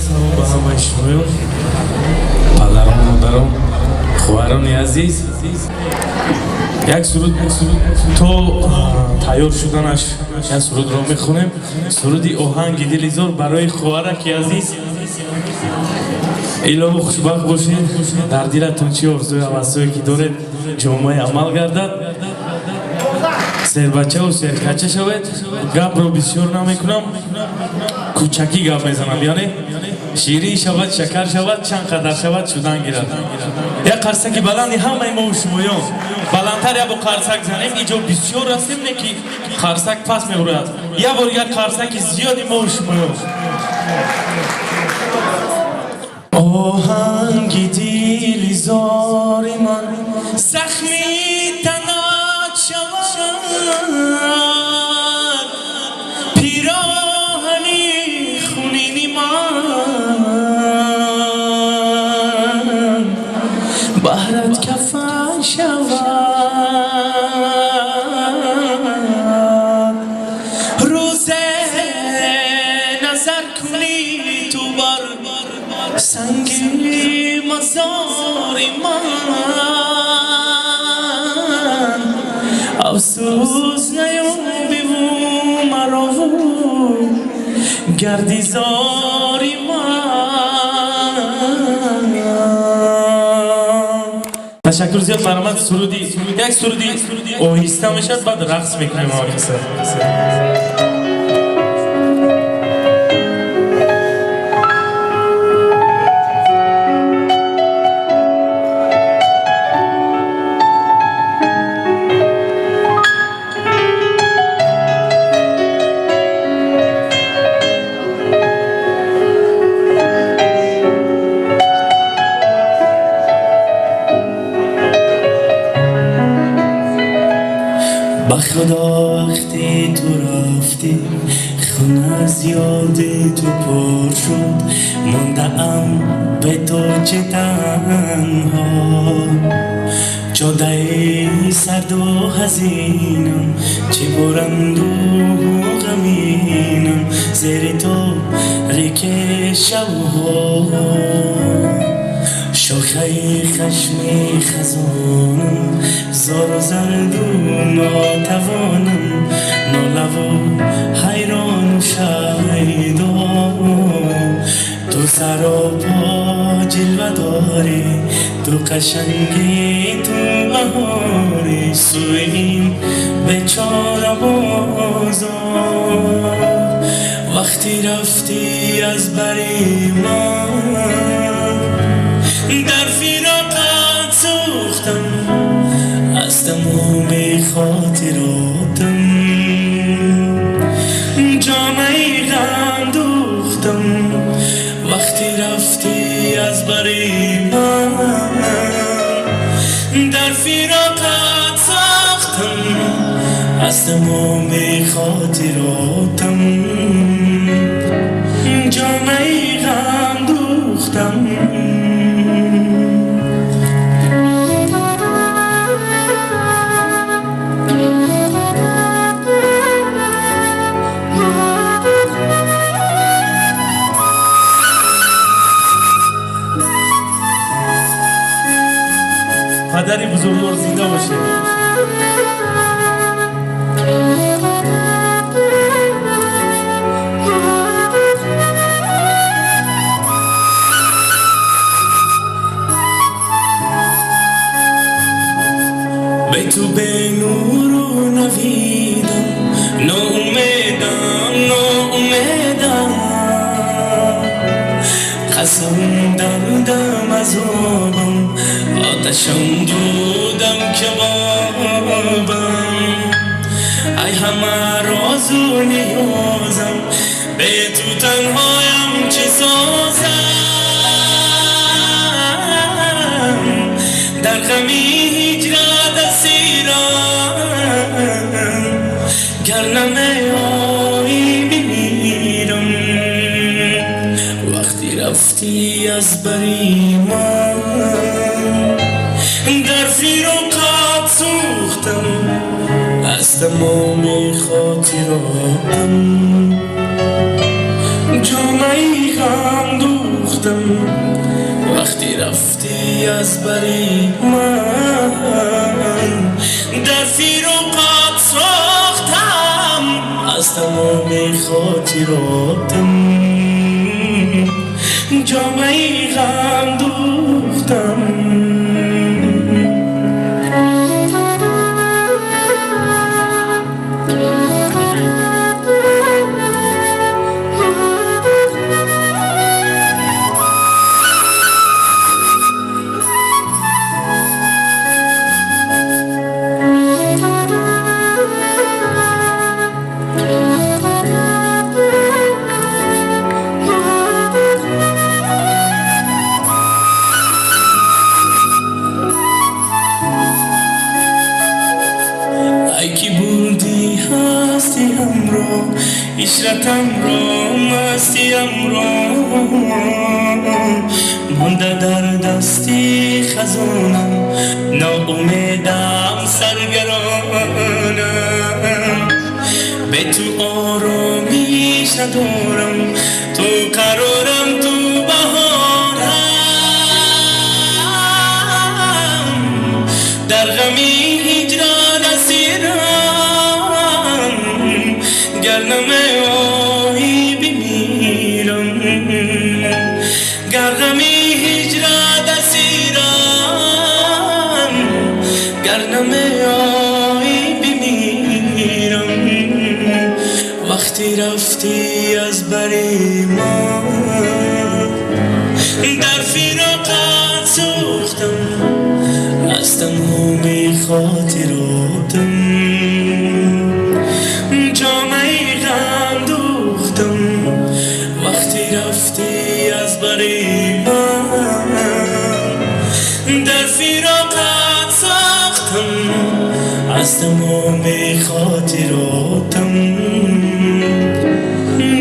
салом ба ҳамаи шумоён падарон модарон хӯҳарони азиз як суруд то тайёр шуданаш як сурудро мехонем суруди оҳанги дилизор барои хӯҳараки азиз илоҳу хушбахт бошед дар дилатон чӣ орзуи ҳавасое ки доред ҷомаи амал гардад сербачаву серкача шавед гапро бисёр намекунам кӯчакӣ гап мезанам яъне ширин шавад шакар шавад чанд қадар шавад шудан гирад як қарсаки баланди ҳамаи мову шумоён баландтар як бо қарсак занем иҷо бисёр растем не ки қарсак паст меурад як бор як қарсаки зиёди мову шумоён оҳанги дили зори ман захми танат шавад пироҳани хунини ман баҳрат кафан шавад рӯзе назар куни ту бар санги мазори ман афсӯс наёбиву маро гардизори ман ташаккур зиёд баромад суруди як суруди оҳиста мешад баъд рақс мекунем ҳамакаса با خدا وقتی تو رفتی خون از یاد تو پر شد مونده‌ام به تو چه تنها جاده سرد و حزینم چه بلند و غمینم زیر تو ریک شبها شاخه خشمی خزانم زار و زرد و ناتوانم نالو و حیران و شیدا تو سراپا جلوه داری تو قشنگی تو بهاری سوی این بیچاره بازار وقتی رفتی از بری من در فراقت سوختم از تمام خاطراتم جامعه غم دوختم وقتی رفتی از بری من در فراقت سوختم از تمام خاطراتم جامعه غم دوختم پدری بزرگوار زنده باشه به تو به نور و نویدم ناامیدم قسم دادم از آبم آتشم دودم که بابم ای همه راز و نیازم به تو تنهایم چه سازم در غمی هجرت اسیرم گر نمیایی بمیرم وقتی رفتی از بری من در فراقت سوختم از تمام خاطراتم جامعه غم سوختم وقتی رفتی از بری من در فیروقات سوختم از تمام خاطراتم جامعی غم دوختم ای که بودی هستیم رو عشرتم رو مستیم رو مانده در دستی خزانم ناامیدم سرگرانم به تو آرامیش ندارم تو قرارم تو بهارم در غمی هجران اسیرم گر نمیایی بمیرم گر غمی هجران اسیرم گر نمیایی بمیرم وقتی رفتی از بری من در فراقت سوختم از تمام خاطراتم جامعی غم دوختم وقتی رفتی از بری من در فراقت سوختم از تمام خاطراتم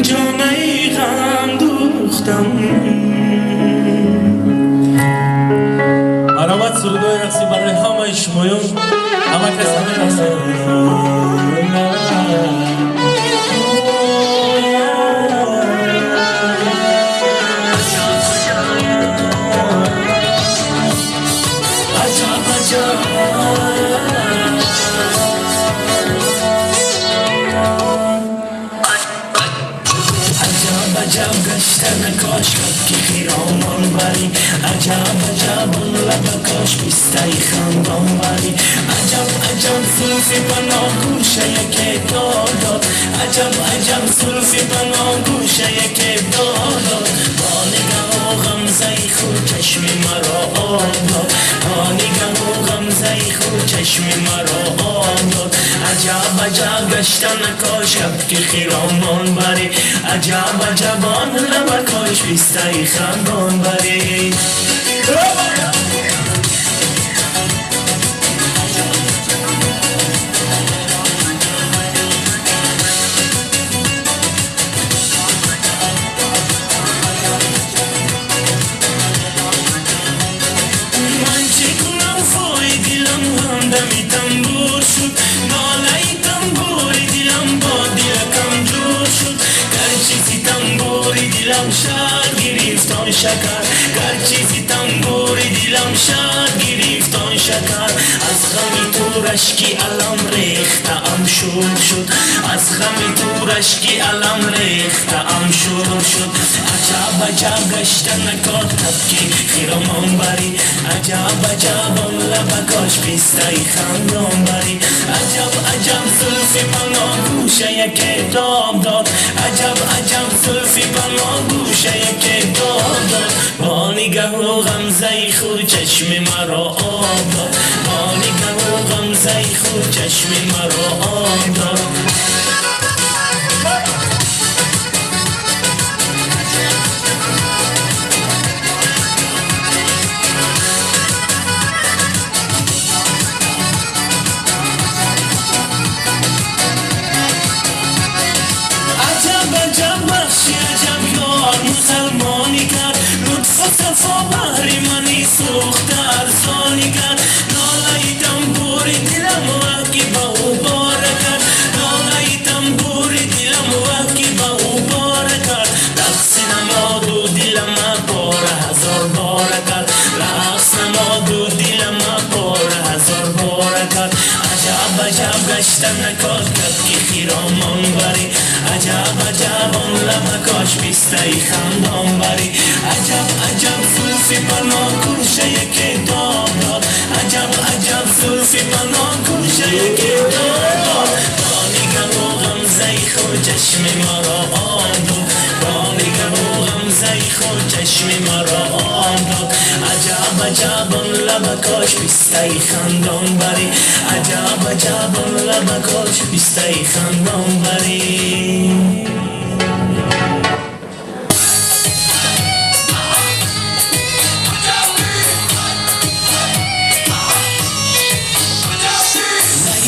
جامعی غم دوختم مرحمت سرودای رقصی برای همه شمایون همه کس همه رقصی عجب گشتن کاش که خیرامان بری عجب لب کاش بیستای خندان بری عجب زلفی بنا گوشه که داداد عجب زلفی بنا گوشه که داداد با نگاه و غمزه خود چشم مرا آب داد با نگاه و غمزه خود چشم مرا آب داد عجب گشتن کاش که خیرامان بری عجب آن لب کاش بیستای خندان بری من چه کنم فای دلم همدمی تنبور شد بالای تنبوری دلم با دلکم جور شد گر چیزی تنبوری دلم شد گریفتان شکر گر چیزی تنبوری دلم شد گریفتان شکر از غمی تو رشکی علم ریخته ام شور شد از غمی تو رشکی علم ریخته ام شور شد عجب گشتن کار تبکی خیرامان بری عجب آن لب کاش بیستای خندان بری عجب زلفی بنا گوشه که دام داد عجب زلفی بنا گوشه که دام داد با نگاه و غمزه خود چشم مرا آب داد با نگاه و غمزه خود چشم مرا آب داد عجب بخشی عجب یار مسلمانی کرد لطف و صفا بحری منی سوخت ارزانی کرد نالای تنبوری دلم وکی با او باره کرد نالای تنبوری دلم وکی با او باره کرد رقص نماد و دلم پاره بیشتر نکات کبکی خیرامان بری عجب عجب آن لبکاش بیسته خندان بری عجب عجب زلفی بنا کوشه یکی داد عجب عجب زلفی بنا کوشه یکی داد رانیگم و غمزه خود چشم مرا آدم رانیگم و غمزه خود چشم مرا آدم عجب عجب آن لبکاش بیسته خندان بری عجب عجب آن لبکاش بیسته خندان بری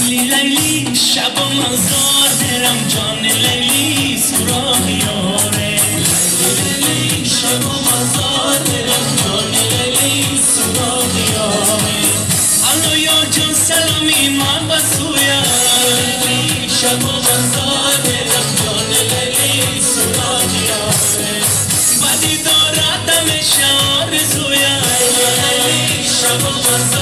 لیلی شب و مزار برم جان لیلی سراغ یاره لیلی شب و مزار برم جان لیلی سراغ یاره الو یا جان سلامی من بسویا لیلی شب و مزار برم جان لیلی سراغ یاره بدی دارد همیشه آرزویا لیلی شب و مزار